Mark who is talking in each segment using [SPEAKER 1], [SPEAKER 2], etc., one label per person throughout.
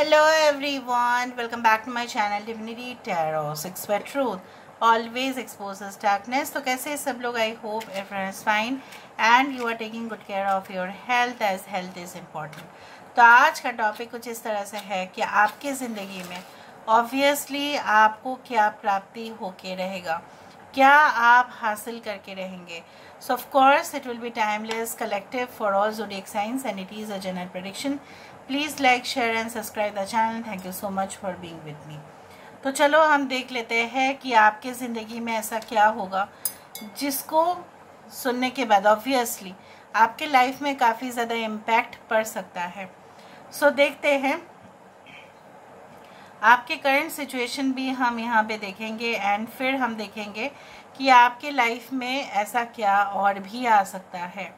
[SPEAKER 1] Hello everyone, welcome back to my channel Divinity Tarot 6 by Truth always exposes darkness। तो कैसे सब लोग? I hope everyone is fine and you are taking good care of your health as health is important। तो आज का topic कुछ इस तरह से है कि आपकी ज़िंदगी में ऑब्वियसली आपको क्या प्राप्ति होके रहेगा, क्या आप हासिल करके रहेंगे। So of course it will be timeless collective for all zodiac signs and it is a general prediction। Please like, share and subscribe the channel। Thank you so much for being with me। तो चलो हम देख लेते हैं कि आपके ज़िंदगी में ऐसा क्या होगा जिसको सुनने के बाद ऑब्वियसली आपके लाइफ में काफ़ी ज़्यादा इम्पैक्ट पड़ सकता है। सो देखते हैं, आपके करंट सिचुएशन भी हम यहाँ पे देखेंगे एंड फिर हम देखेंगे कि आपके लाइफ में ऐसा क्या और भी आ सकता है।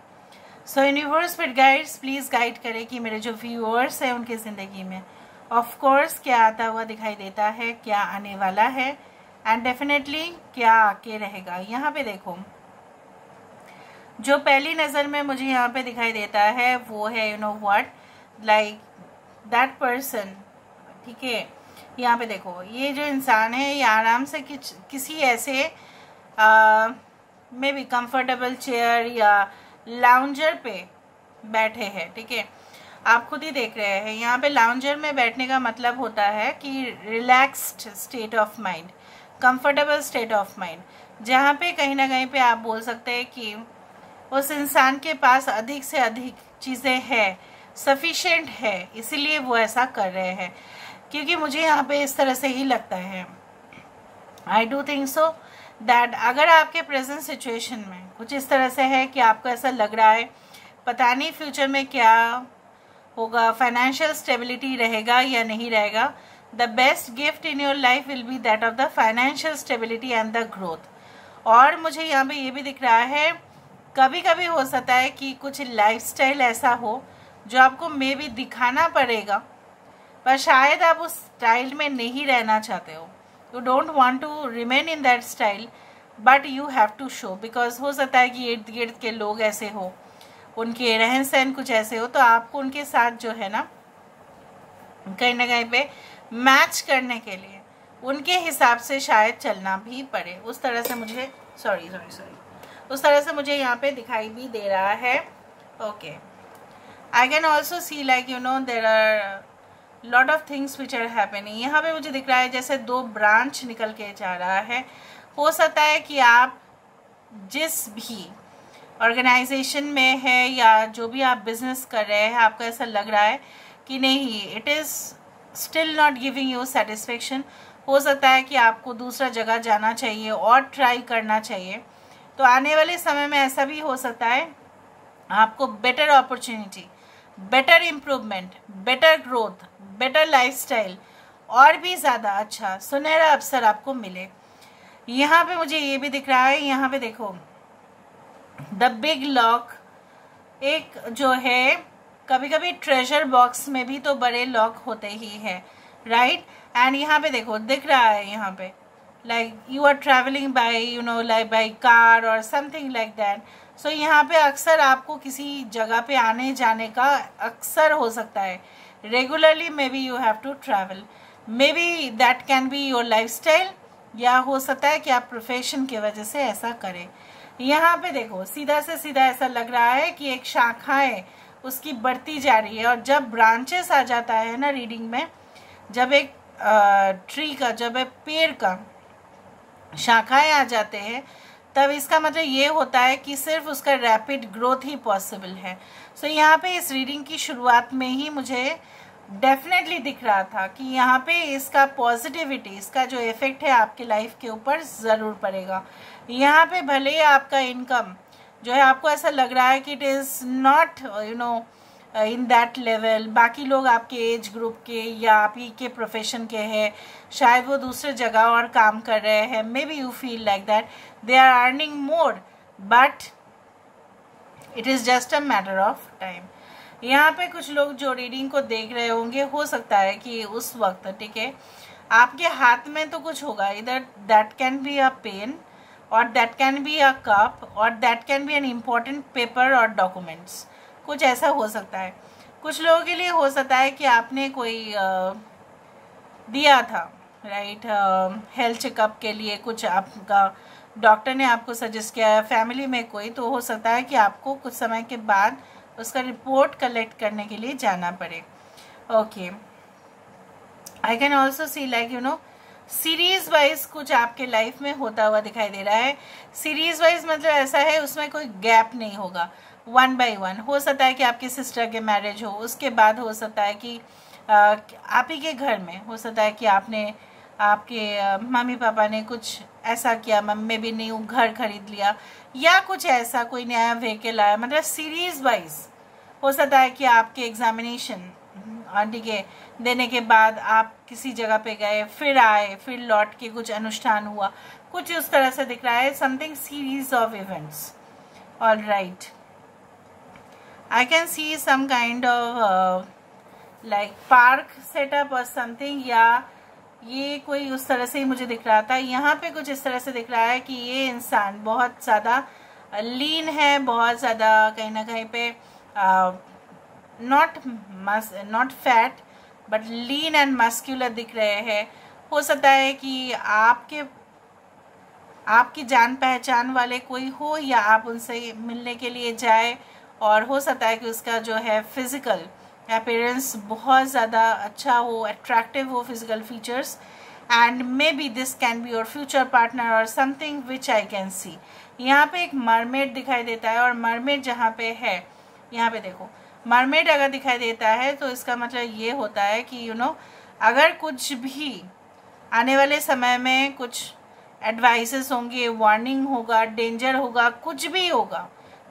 [SPEAKER 1] सो यूनिवर्स फिर गाइड्स प्लीज़ गाइड करें कि मेरे जो व्यूअर्स हैं उनकी ज़िंदगी में ऑफ कोर्स क्या आता हुआ दिखाई देता है, क्या आने वाला है एंड डेफिनेटली क्या आके रहेगा। यहाँ पे देखो, जो पहली नज़र में मुझे यहाँ पे दिखाई देता है वो है you know what, like that person. ठीक है, यहाँ पे देखो, ये जो इंसान है ये आराम से किसी ऐसे मे बी कंफर्टेबल चेयर या लाउंजर पे बैठे हैं। ठीक है, आप खुद ही देख रहे हैं यहाँ पे लाउंजर में बैठने का मतलब होता है कि relaxed state of mind, comfortable state of mind, जहाँ पे कहीं ना कहीं पे आप बोल सकते हैं कि उस इंसान के पास अधिक से अधिक चीज़ें हैं, सफिशिएंट है, इसीलिए वो ऐसा कर रहे हैं। क्योंकि मुझे यहाँ पे इस तरह से ही लगता है, I do think so that अगर आपके प्रेजेंट सिचुएशन में कुछ इस तरह से है कि आपको ऐसा लग रहा है पता नहीं फ्यूचर में क्या होगा, फाइनेंशियल स्टेबिलिटी रहेगा या नहीं रहेगा, the best gift in your life will be that of the financial stability and the growth. और मुझे यहाँ पे ये भी दिख रहा है कभी कभी हो सकता है कि कुछ लाइफस्टाइल ऐसा हो जो आपको मे बी दिखाना पड़ेगा पर शायद आप उस स्टाइल में नहीं रहना चाहते हो। You don't want to remain in that style but you have to show, because हो सकता है कि इर्द गिर्द के लोग ऐसे हो, उनके रहन सहन कुछ ऐसे हो, तो आपको उनके साथ जो है ना कहीं ना कहीं पे मैच करने के लिए उनके हिसाब से शायद चलना भी पड़े। उस तरह से मुझे उस तरह से मुझे यहाँ पे दिखाई भी दे रहा है। Okay, I can also see like you know there are lot of things which are happening. यहाँ पे मुझे दिख रहा है जैसे दो ब्रांच निकल के जा रहा है। हो सकता है कि आप जिस भी ऑर्गेनाइजेशन में है या जो भी आप बिजनेस कर रहे हैं, आपको ऐसा लग रहा है कि नहीं, it is still not giving you satisfaction. हो सकता है कि आपको दूसरा जगह जाना चाहिए और ट्राई करना चाहिए। तो आने वाले समय में ऐसा भी हो सकता है आपको better opportunity, better improvement, better growth, better lifestyle और भी ज़्यादा अच्छा सुनहरा अवसर आपको मिले। यहाँ पे मुझे ये भी दिख रहा है, यहाँ पे देखो द बिग लॉक, एक जो है कभी कभी ट्रेजर बॉक्स में भी तो बड़े लॉक होते ही हैं, राइट। एंड यहाँ पे देखो दिख रहा है यहाँ पे like you are travelling by you know like by car और समथिंग लाइक दैट। सो यहाँ पे अक्सर आपको किसी जगह पे आने जाने का अक्सर हो सकता है, regularly may be you have to travel, may be that can be your lifestyle, या हो सकता है कि आप प्रोफेशन की वजह से ऐसा करें। यहाँ पे देखो सीधा से सीधा ऐसा लग रहा है कि एक शाखा है उसकी बढ़ती जा रही है, और जब ब्रांचेस आ जाता है ना रीडिंग में, जब एक ट्री का, जब एक पेड़ का शाखाएं आ जाते हैं, तब इसका मतलब ये होता है कि सिर्फ उसका रैपिड ग्रोथ ही पॉसिबल है। सो यहाँ पे इस रीडिंग की शुरुआत में ही मुझे डेफिनेटली दिख रहा था कि यहाँ पे इसका पॉजिटिविटी, इसका जो इफेक्ट है आपके लाइफ के ऊपर ज़रूर पड़ेगा। यहाँ पे भले ही आपका इनकम जो है आपको ऐसा लग रहा है कि it is not you know in that level, बाकी लोग आपके एज ग्रुप के या आप ही के प्रोफेशन के हैं, शायद वो दूसरे जगह और काम कर रहे हैं, may be you feel like that they are earning more but it is just a matter of time. यहाँ पे कुछ लोग जो रीडिंग को देख रहे होंगे, हो सकता है कि उस वक्त, ठीक है, आपके हाथ में तो कुछ होगा, इधर that can be a pen और that can be a cup और that can be an important paper और डॉक्यूमेंट्स, कुछ ऐसा हो सकता है। कुछ लोगों के लिए हो सकता है कि आपने कोई दिया था, राइट, हेल्थ चेकअप के लिए कुछ आपका डॉक्टर ने आपको सजेस्ट किया है, फैमिली में कोई, तो हो सकता है कि आपको कुछ समय के बाद उसका रिपोर्ट कलेक्ट करने के लिए जाना पड़े। Okay, I can also see like series wise कुछ आपके लाइफ में होता हुआ दिखाई दे रहा है। सीरीज वाइज मतलब ऐसा है उसमें कोई गैप नहीं होगा, 1 by 1। हो सकता है कि आपकी सिस्टर के मैरिज हो, उसके बाद हो सकता है कि आप ही के घर में हो सकता है कि आपके मम्मी पापा ने कुछ ऐसा किया, मम्मी भी न्यू घर खरीद लिया या कुछ ऐसा कोई नया व्हीकल आया, मतलब सीरीज वाइज हो सकता है कि आपके एग्जामिनेशन ठीक है देने के बाद आप किसी जगह पे गए, फिर आए, फिर लौट के कुछ अनुष्ठान हुआ, कुछ उस तरह से दिख रहा है, something series of events. All right, I can see some kind of like park setup और समथिंग, या ये कोई उस तरह से ही मुझे दिख रहा था। यहाँ पे कुछ इस तरह से दिख रहा है कि ये इंसान बहुत ज़्यादा लीन है, बहुत ज़्यादा कहीं ना कहीं पे not fat but lean and muscular दिख रहे हैं। हो सकता है कि आपकी जान पहचान वाले कोई हो या आप उनसे मिलने के लिए जाए, और हो सकता है कि उसका जो है फिजिकल अपीयरेंस बहुत ज़्यादा अच्छा हो, अट्रैक्टिव हो physical features, and maybe this can be your future partner और something which I can see. यहाँ पे एक मरमेड दिखाई देता है, और मरमेड जहाँ पे है, यहाँ पे देखो मरमेड अगर दिखाई देता है तो इसका मतलब ये होता है कि अगर कुछ भी आने वाले समय में कुछ एडवाइसेस होंगे, वार्निंग होगा, डेंजर होगा, कुछ भी होगा,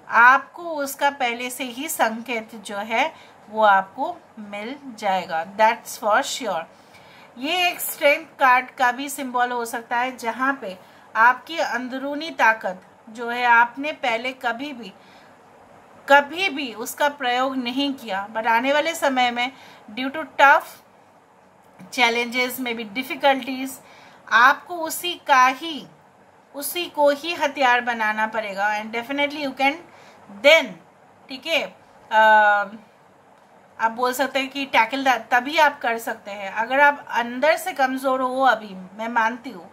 [SPEAKER 1] आपको उसका पहले से ही संकेत जो है वो आपको मिल जाएगा, दैट्स फॉर श्योर। ये एक स्ट्रेंथ कार्ड का भी सिंबल हो सकता है, जहाँ पे आपकी अंदरूनी ताकत जो है आपने पहले कभी भी उसका प्रयोग नहीं किया, बट आने वाले समय में ड्यू टू टफ चैलेंजेस में भी डिफिकल्टीज आपको उसी को ही हथियार बनाना पड़ेगा, and definitely you can then, ठीक है, आप बोल सकते हैं कि टैकल तभी आप कर सकते हैं अगर आप अंदर से कमज़ोर हो। अभी मैं मानती हूँ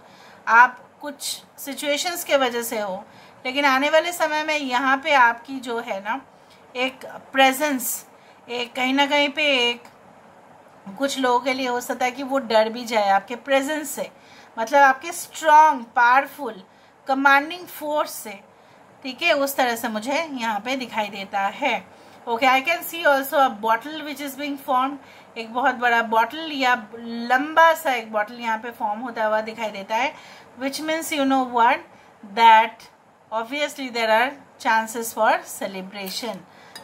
[SPEAKER 1] आप कुछ सिचुएशंस के वजह से हो, लेकिन आने वाले समय में यहाँ पे आपकी जो है ना एक प्रेजेंस, एक कहीं ना कहीं पे एक कुछ लोगों के लिए हो सकता है कि वो डर भी जाए आपके प्रेजेंस से, मतलब आपके स्ट्रॉन्ग, पावरफुल, कमांडिंग फोर्स से, ठीक है, उस तरह से मुझे यहाँ पे दिखाई देता है। Okay, I can C also a bottle which is being form, एक बहुत बड़ा बॉटल या लंबा सा एक बॉटल यहाँ पे फॉर्म होता हुआ दिखाई देता है, which means you know what, that obviously there are chances for celebration.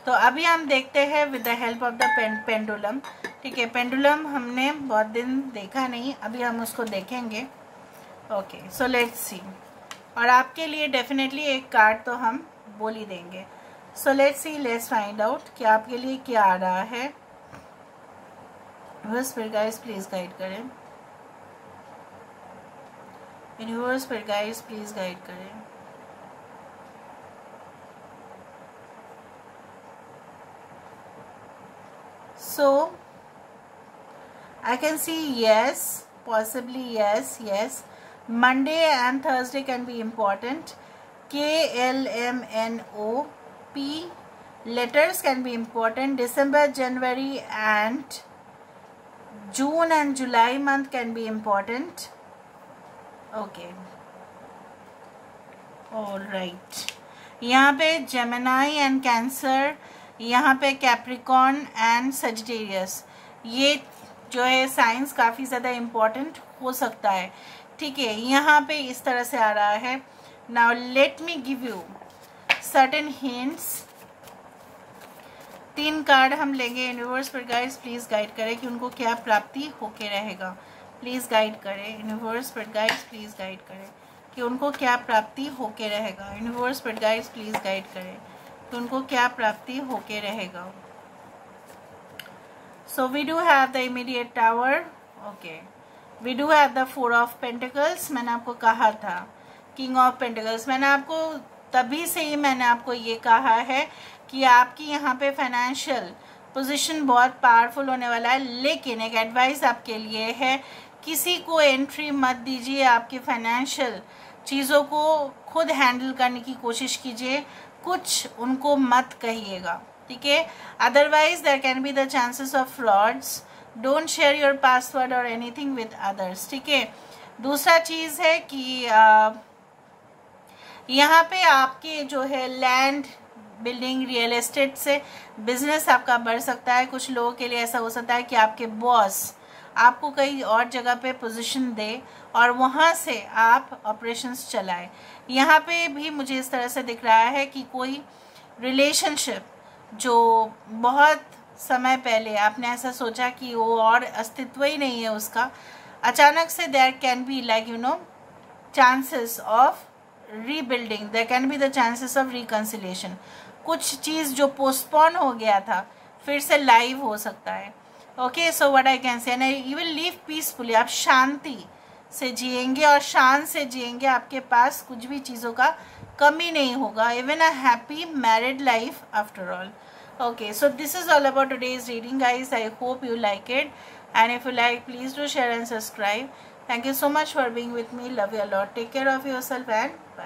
[SPEAKER 1] तो अभी हम देखते हैं with the help of the pendulum, ठीक है, पेंडुलम हमने बहुत दिन देखा नहीं, अभी हम उसको देखेंगे। ओके, सो लेट्स सी, और आपके लिए डेफिनेटली एक कार्ड तो हम बोल ही देंगे। So let's see, let's find out कि आपके लिए क्या आ रहा है। यूनिवर्स फिर गाइस प्लीज गाइड करें, यूनिवर्स फिर गाइस प्लीज गाइड करें। So I can see yes, possibly yes. Monday and Thursday can be important. KLMNOP letters can be important. December, January and June and July month can be important. Okay. All right. यहाँ पे Gemini and Cancer, यहाँ पे Capricorn and Sagittarius, ये जो है science काफ़ी ज़्यादा important हो सकता है, ठीक है, यहाँ पे इस तरह से आ रहा है। Now let me give you certain hints. 3 card हम लेंगे, यूनिवर्स पर गाइड्स प्लीज़ गाइड करें कि उनको क्या प्राप्ति होके रहेगा, प्लीज़ गाइड करें, यूनिवर्स पर गाइड्स प्लीज़ गाइड करें कि उनको क्या प्राप्ति होके रहेगा, यूनिवर्स पर गाइड्स प्लीज़ गाइड करें तो उनको क्या प्राप्ति होके रहेगा। So we do have the immediate tower, okay, we do have the 4 of pentacles, मैंने आपको कहा था, किंग ऑफ पेंटिकल्स, मैंने आपको तभी से ही मैंने आपको ये कहा है कि आपकी यहाँ पे फाइनेंशियल पोजीशन बहुत पावरफुल होने वाला है। लेकिन एक एडवाइस आपके लिए है, किसी को एंट्री मत दीजिए, आपके फाइनेंशियल चीज़ों को खुद हैंडल करने की कोशिश कीजिए, कुछ उनको मत कहिएगा, ठीक है। Otherwise there can be the chances of frauds. Don't share your password और एनीथिंग विद अदर्स, ठीक है। दूसरा चीज़ है कि यहाँ पे आपके जो है लैंड, बिल्डिंग, रियल एस्टेट से बिजनेस आपका बढ़ सकता है। कुछ लोगों के लिए ऐसा हो सकता है कि आपके बॉस आपको कहीं और जगह पे पोजीशन दे और वहाँ से आप ऑपरेशंस चलाएं। यहाँ पे भी मुझे इस तरह से दिख रहा है कि कोई रिलेशनशिप जो बहुत समय पहले आपने ऐसा सोचा कि वो और अस्तित्व ही नहीं है उसका, अचानक से there can be like you know chances of rebuilding, there can be the chances of reconciliation. कुछ चीज़ जो पोस्टपोन हो गया था फिर से लाइव हो सकता है। Okay, so what I can say, and you will live peacefully, आप शांति से जिएंगे और शान से जिएंगे, आपके पास कुछ भी चीज़ों का कमी नहीं होगा, even a happy married life after all. Okay, so this is all about today's reading, guys. I hope you like it, and if you like, please do share and subscribe. Thank you so much for being with me. Love you a lot. Take care of yourself and bye.